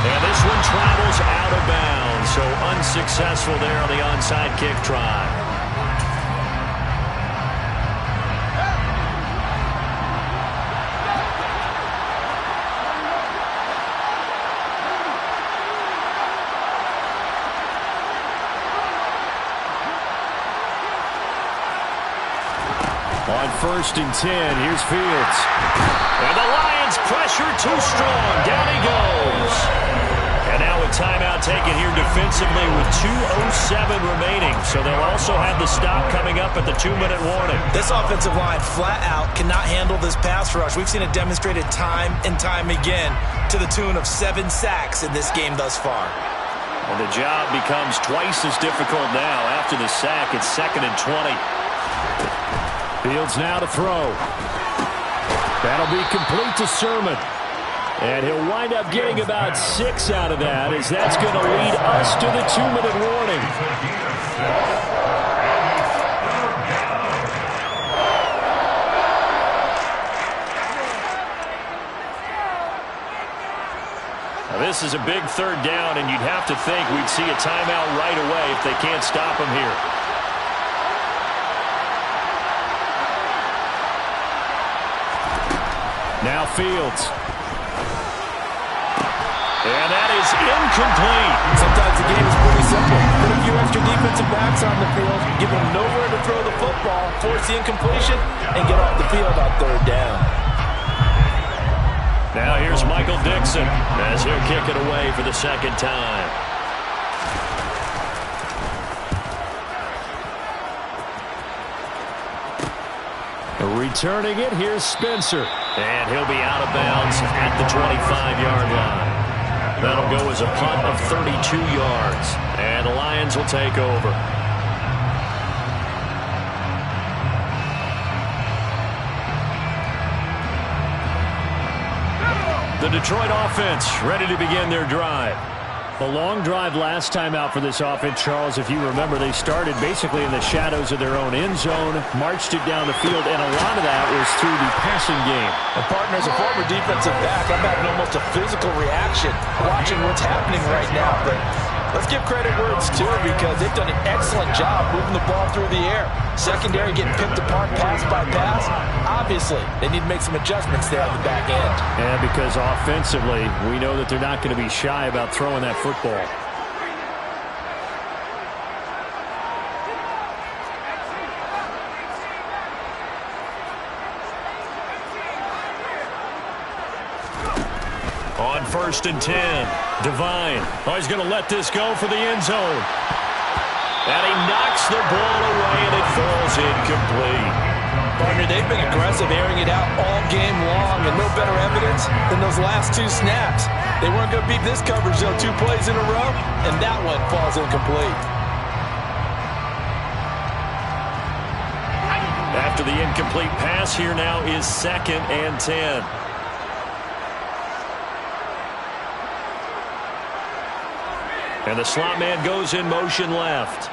And this one travels out of bounds, so unsuccessful there on the onside kick try. On 1st and 10, here's Fields. And the Lions pressure too strong. Down he goes. And now a timeout taken here defensively with 2:07 remaining. So they'll also have the stop coming up at the 2-minute warning. This offensive line flat out cannot handle this pass rush. We've seen it demonstrated time and time again to the tune of 7 sacks in this game thus far. And the job becomes twice as difficult now. After the sack, it's 2nd and 20. Fields now to throw. That'll be complete to Sermon. And he'll wind up getting about 6 out of that, as that's going to lead us to the 2-minute warning. this is a big third down, and you'd have to think we'd see a timeout right away if they can't stop him here. Now Fields. And that is incomplete. Sometimes the game is pretty simple. Put a few extra defensive backs on the field, give them nowhere to throw the football, force the incompletion, and get off the field on third down. Now here's Michael Dixon as he'll kick it away for the second time. Returning it, here's Spencer. And he'll be out of bounds at the 25-yard line. That'll go as a punt of 32 yards. And the Lions will take over. The Detroit offense ready to begin their drive. A long drive last time out for this offense, Charles. If you remember, they started basically in the shadows of their own end zone, marched it down the field, and a lot of that was through the passing game. And partner, as a former defensive back, I'm having almost a physical reaction watching what's happening right now. But let's give credit where it's due, because they've done an excellent job moving the ball through the air. Secondary getting picked apart pass by pass. Obviously, they need to make some adjustments there on the back end. And because offensively, we know that they're not going to be shy about throwing that football. On 1st and 10, Devine. Oh, he's going to let this go for the end zone. And he knocks the ball away, and it falls incomplete. Partner, they've been aggressive, airing it out all game long, and no better evidence than those last two snaps. They weren't going to beat this coverage, though, 2 plays in a row, and that one falls incomplete. After the incomplete pass, here now is 2nd and 10. And the slot man goes in motion left.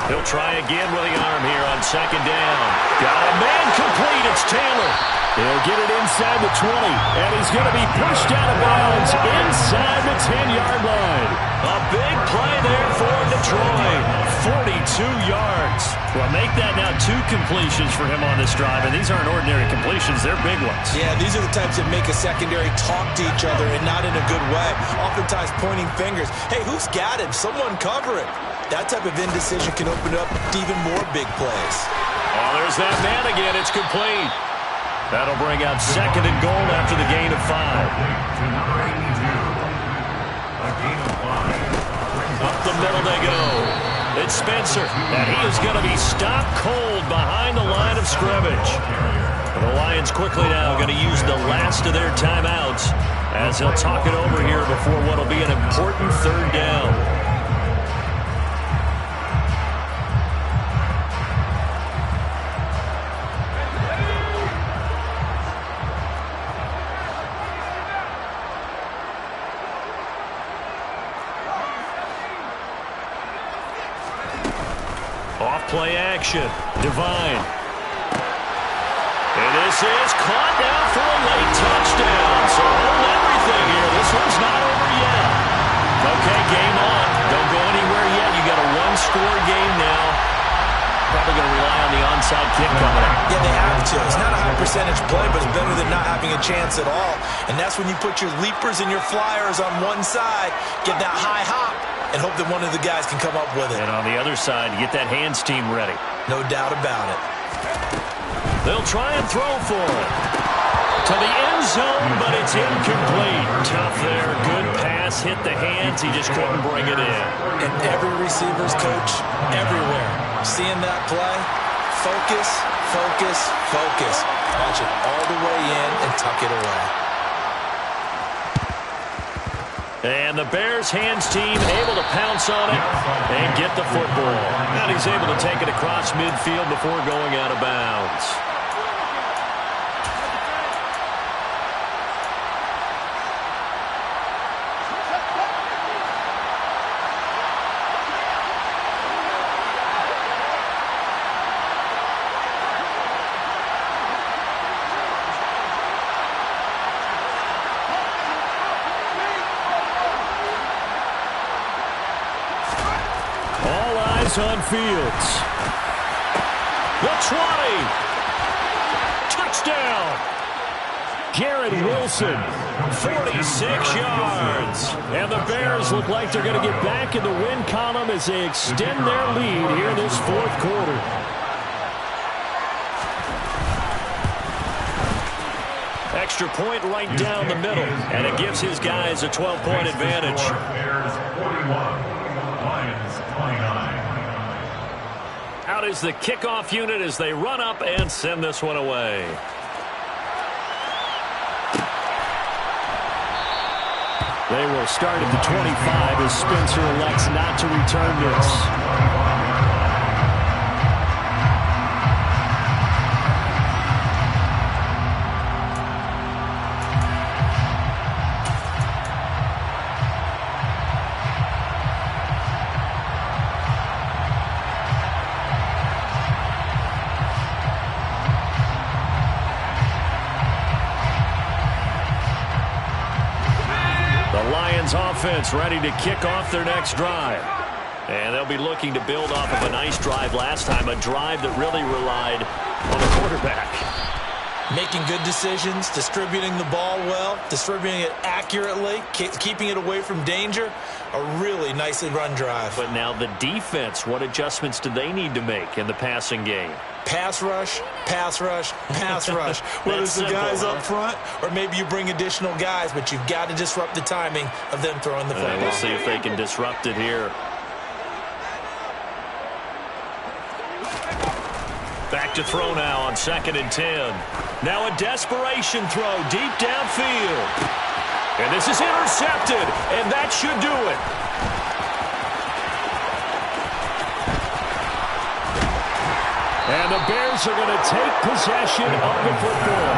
He'll try again with the arm here on 2nd down. Got a man complete. It's Taylor. He'll get it inside the 20, and he's going to be pushed out of bounds inside the 10-yard line. A big play there for Detroit. 42 yards. Well, make that now 2 completions for him on this drive, and these aren't ordinary completions. They're big ones. Yeah, these are the types that make a secondary talk to each other, and not in a good way. Oftentimes pointing fingers. Hey, who's got him? Someone cover it. That type of indecision can open up to even more big plays. Oh, there's that man again. It's complete. That'll bring out 2nd and goal after the gain of 5. Up the middle they go. It's Spencer, and he is going to be stopped cold behind the line of scrimmage. And the Lions quickly now going to use the last of their timeouts as they'll talk it over here before what will be an important 3rd down. Play action. Devine. And this is caught now for a late touchdown. So hold everything here. This one's not over yet. Okay, game on. Don't go anywhere yet. You got a 1-score game now. Probably going to rely on the onside kick coming up. Yeah, they have to. It's not a high percentage play, but it's better than not having a chance at all. And that's when you put your leapers and your flyers on one side, get that high hop, and hope that one of the guys can come up with it. And on the other side, get that hands team ready. No doubt about it. They'll try and throw for it. To the end zone, but it's incomplete. Tough there. Good pass. Hit the hands. He just couldn't bring it in. And every receiver's coach, everywhere, seeing that play, focus, focus, focus. Watch it all the way in and tuck it away. And the Bears hands team able to pounce on it and get the football. And he's able to take it across midfield before going out of bounds. eyes on Fields. The 20. Touchdown. Garrett Wilson, 46 yards. And the Bears look like they're going to get back in the win column as they extend their lead here in this fourth quarter. Extra point right down the middle, and it gives his guys a 12-point advantage. Bears 41, Lions 29. Out is the kickoff unit as they run up and send this one away. They will start at the 25 as Spencer elects not to return this. Offense ready to kick off their next drive. And they'll be looking to build off of a nice drive last time, a drive that really relied on the quarterback. Making good decisions, distributing the ball well, distributing it accurately, keeping it away from danger. A really nicely run drive. But now the defense, what adjustments do they need to make in the passing game? Pass rush, pass rush, pass rush. Whether it's the guys up front or maybe you bring additional guys, but you've got to disrupt the timing of them throwing the football. We'll see if they can disrupt it here. Back to throw now on 2nd and 10. Now a desperation throw deep downfield. And this is intercepted, and that should do it. And the Bears are going to take possession of the football.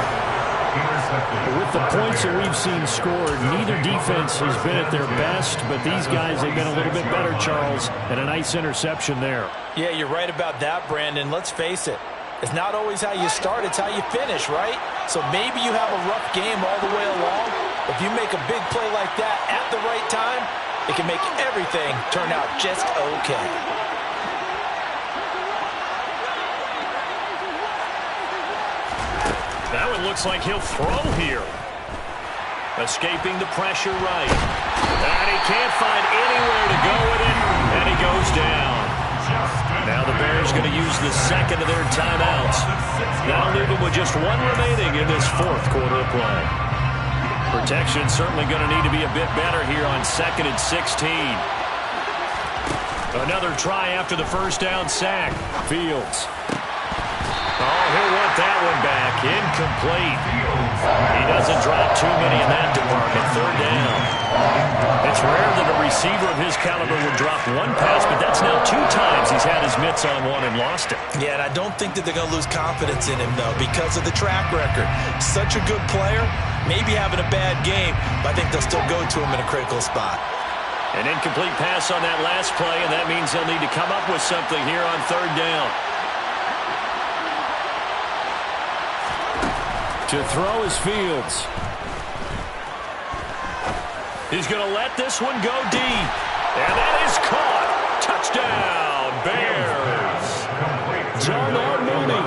With the points that we've seen scored, neither defense has been at their best, but these guys have been a little bit better, Charles, and a nice interception there. Yeah, you're right about that, Brandon. Let's face it. It's not always how you start, it's how you finish, right? So maybe you have a rough game all the way along. If you make a big play like that at the right time, it can make everything turn out just okay. Now it looks like he'll throw here. Escaping the pressure right. And he can't find anywhere to go with it, and he goes down. Now the Bears going to use the second of their timeouts. That'll leave them with just one remaining in this fourth quarter of play. Protection certainly going to need to be a bit better here on 2nd and 16. Another try after the first down sack. Fields. Oh, he'll want that one back. Incomplete. He doesn't drop too many in that department. 3rd down. It's rare that a receiver of his caliber would drop one pass, but that's now 2 times he's had his mitts on one and lost it. Yeah, and I don't think that they're going to lose confidence in him, though, because of the track record. Such a good player, maybe having a bad game, but I think they'll still go to him in a critical spot. An incomplete pass on that last play, and that means they'll need to come up with something here on 3rd down. To throw is Fields. He's going to let this one go deep. And that is caught. Touchdown, Bears. Darnell Mooney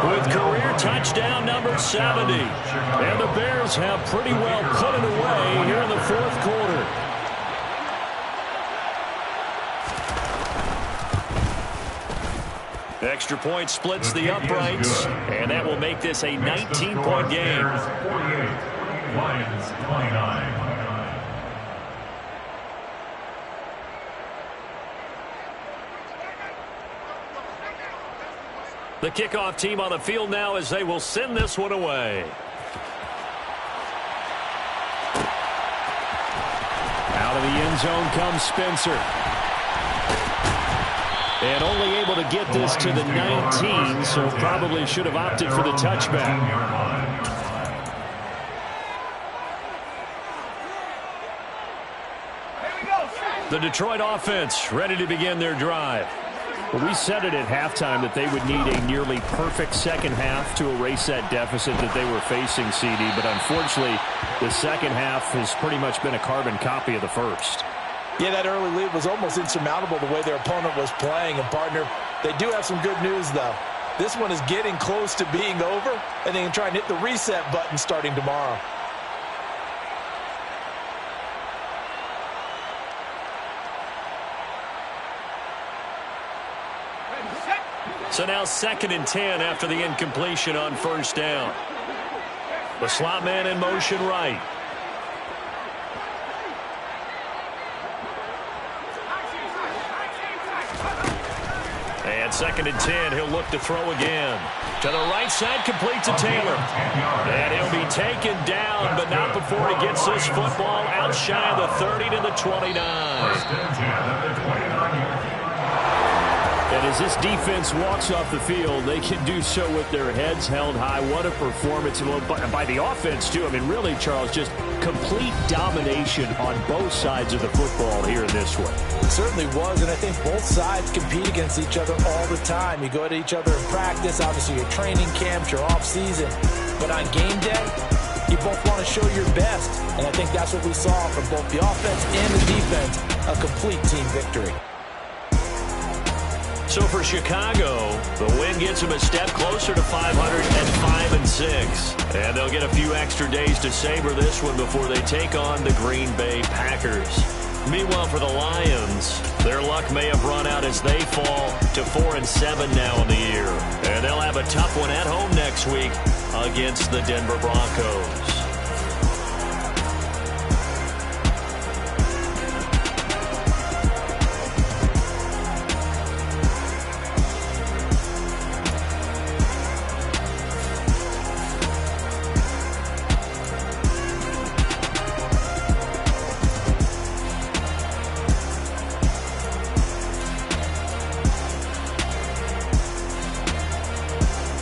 with career touchdown number 70. And the Bears have pretty well put it away here in the fourth quarter. Extra point splits the uprights, and that will make this a 19-point game. Bears 48, Lions 29. The kickoff team on the field now as they will send this one away. Out of the end zone comes Spencer. And only able to get this to the 19, so probably should have opted for the touchback. The Detroit offense ready to begin their drive. Well, we said it at halftime that they would need a nearly perfect second half to erase that deficit that they were facing, CD. But unfortunately, the second half has pretty much been a carbon copy of the first. Yeah, that early lead was almost insurmountable the way their opponent was playing. And, partner, they do have some good news, though. This one is getting close to being over, and they can try and hit the reset button starting tomorrow. So now 2nd and 10 after the incompletion on first down. The slot man in motion right. And 2nd and 10, he'll look to throw again. To the right side, complete to Taylor. And he'll be taken down, but not before he gets this football out shy of the 30 to the 29. And as this defense walks off the field, they can do so with their heads held high. What a performance by the offense, too. I mean, really, Charles, just complete domination on both sides of the football here in this one. It certainly was, and I think both sides compete against each other all the time. You go to each other in practice, obviously your training camps, your off-season. But on game day, you both want to show your best. And I think that's what we saw from both the offense and the defense, a complete team victory. So for Chicago, the win gets them a step closer to 500 at 5-6. And they'll get a few extra days to savor this one before they take on the Green Bay Packers. Meanwhile, for the Lions, their luck may have run out as they fall to 4-7 now in the year. And they'll have a tough one at home next week against the Denver Broncos.